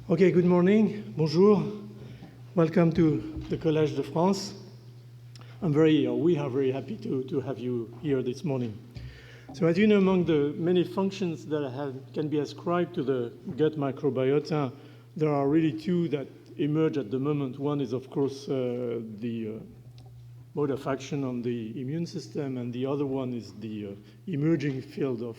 Okay, good morning. Bonjour. Welcome to the Collège de France. We are very happy to have you here this morning. So as you know, among the many functions that can be ascribed to the gut microbiota, there are really two that emerge at the moment. One is, of course, the mode of action on the immune system, and the other one is the emerging field of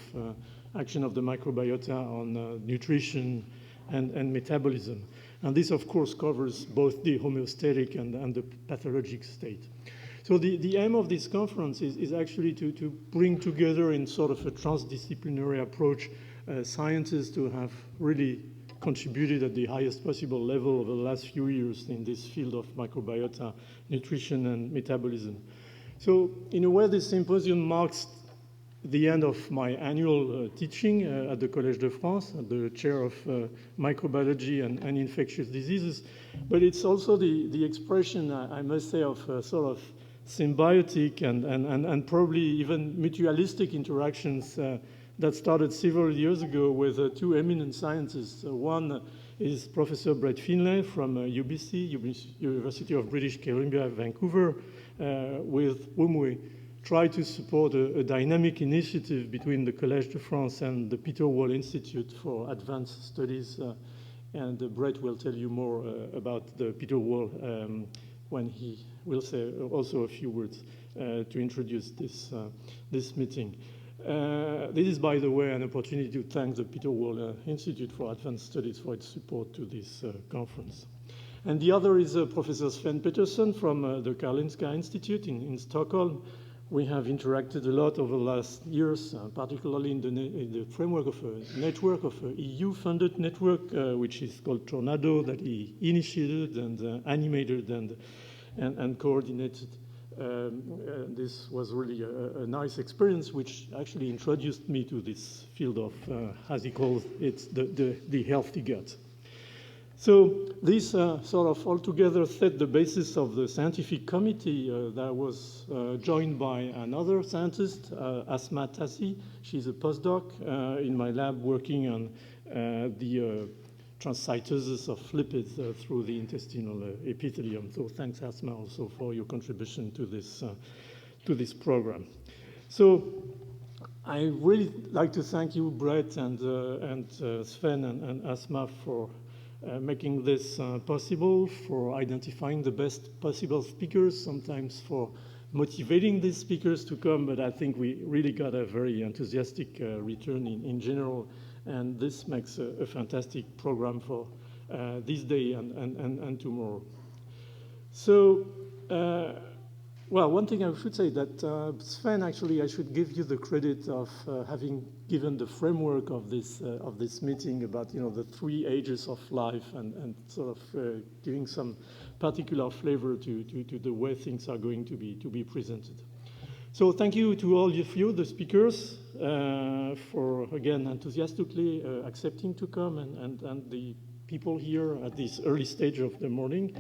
action of the microbiota on nutrition and metabolism. And this, of course, covers both the homeostatic and the pathologic state. So the aim of this conference is actually to bring together in sort of a transdisciplinary approach scientists who have really contributed at the highest possible level over the last few years in this field of microbiota, nutrition, and metabolism. So in a way, this symposium marks the end of my annual teaching at the Collège de France, at the Chaire of Microbiology and Infectious Diseases. But it's also the expression, I must say, of sort of symbiotic and probably even mutualistic interactions that started several years ago with two eminent scientists. One is Professor Brett Finlay from UBC, University of British Columbia, Vancouver, with whom we try to support a dynamic initiative between the Collège de France and the Peter Wall Institute for Advanced Studies. And Brett will tell you more about the Peter Wall when he will say also a few words to introduce this meeting. This is, by the way, an opportunity to thank the Peter Wall Institute for Advanced Studies for its support to this conference. And the other is Professor Sven Pettersson from the Karolinska Institute in Stockholm. We have interacted a lot over the last years, particularly in the framework of a network, of an EU-funded network, which is called Tornado, that he initiated and animated and coordinated. This was really a nice experience, which actually introduced me to this field of, as he calls it, the healthy gut. So this sort of altogether set the basis of the scientific committee that was joined by another scientist, Asma Tassi. She's a postdoc in my lab working on the transcytosis of lipids through the intestinal epithelium. So thanks, Asma, also for your contribution to this program. So I really like to thank you, Brett and Sven and Asma, for making this possible, for identifying the best possible speakers, sometimes for motivating these speakers to come, but I think we really got a very enthusiastic return in general, and this makes a fantastic program for this day and tomorrow. So, well, one thing I should say that Sven, actually, I should give you the credit of having given the framework of this meeting about the 3 ages of life and sort of giving some particular flavor to the way things are going to be presented. So thank you to all of you, the speakers, for again enthusiastically accepting to come and the people here at this early stage of the morning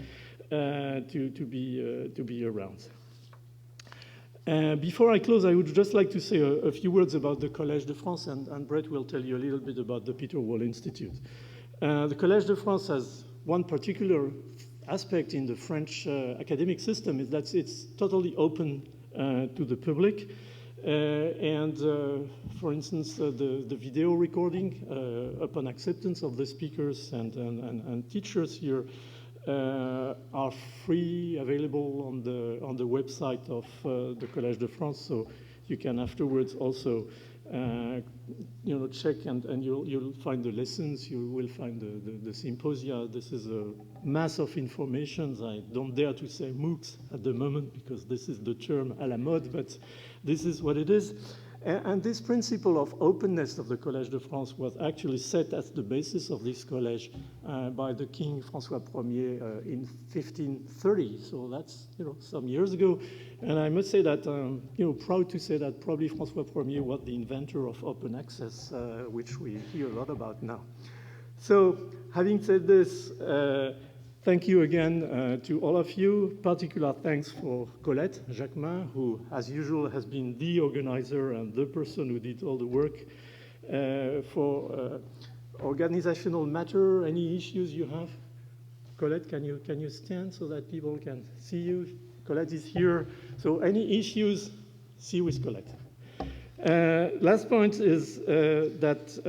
to be around. Before I close, I would just like to say a few words about the Collège de France, and Brett will tell you a little bit about the Peter Wall Institute. The Collège de France has one particular aspect in the French academic system, is that it's totally open to the public. For instance, the video recording, upon acceptance of the speakers and teachers here, are free, available on the website of the Collège de France, so you can afterwards also check and you'll find the lessons, you will find the symposia. This is a mass of information. I don't dare to say MOOCs at the moment because this is the term à la mode, but this is what it is. And this principle of openness of the Collège de France was actually set as the basis of this college by the King François Ier in 1530. So that's some years ago. And I must say that proud to say that probably François Ier was the inventor of open access, which we hear a lot about now. So having said this, thank you again to all of you. Particular thanks for Colette Jacquemin, who, as usual, has been the organizer and the person who did all the work, for organizational matter, any issues you have? Colette, can you stand so that people can see you? Colette is here. So any issues, see with Colette. Last point is that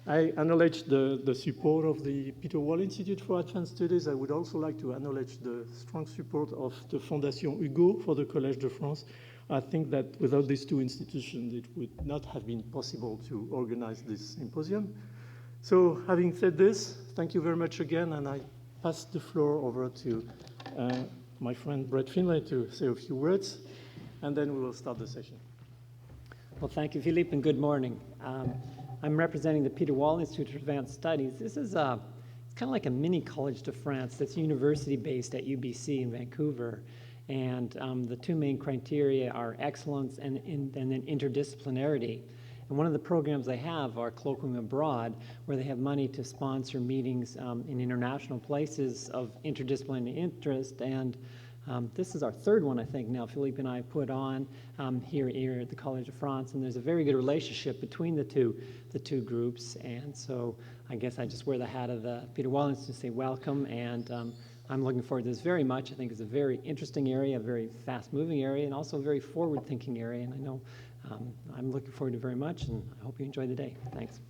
I acknowledge the support of the Peter Wall Institute for Advanced Studies. I would also like to acknowledge the strong support of the Fondation Hugo for the Collège de France. I think that without these two institutions, it would not have been possible to organize this symposium. So having said this, thank you very much again, and I pass the floor over to my friend Brett Finlay to say a few words, and then we will start the session. Well, thank you, Philippe, and good morning. I'm representing the Peter Wall Institute for Advanced Studies. This is it's kind of like a mini College de France that's university-based at UBC in Vancouver. And the two main criteria are excellence and then interdisciplinarity. And one of the programs they have are Colloquium Abroad, where they have money to sponsor meetings in international places of interdisciplinary interest. And this is our third one, I think, now Philippe and I put on here at the College de France. And there's a very good relationship between the two groups. And so I guess I just wear the hat of the Peter Wall Institute to say welcome. And I'm looking forward to this very much. I think it's a very interesting area, a very fast-moving area, and also a very forward-thinking area. And I know I'm looking forward to it very much, and I hope you enjoy the day. Thanks.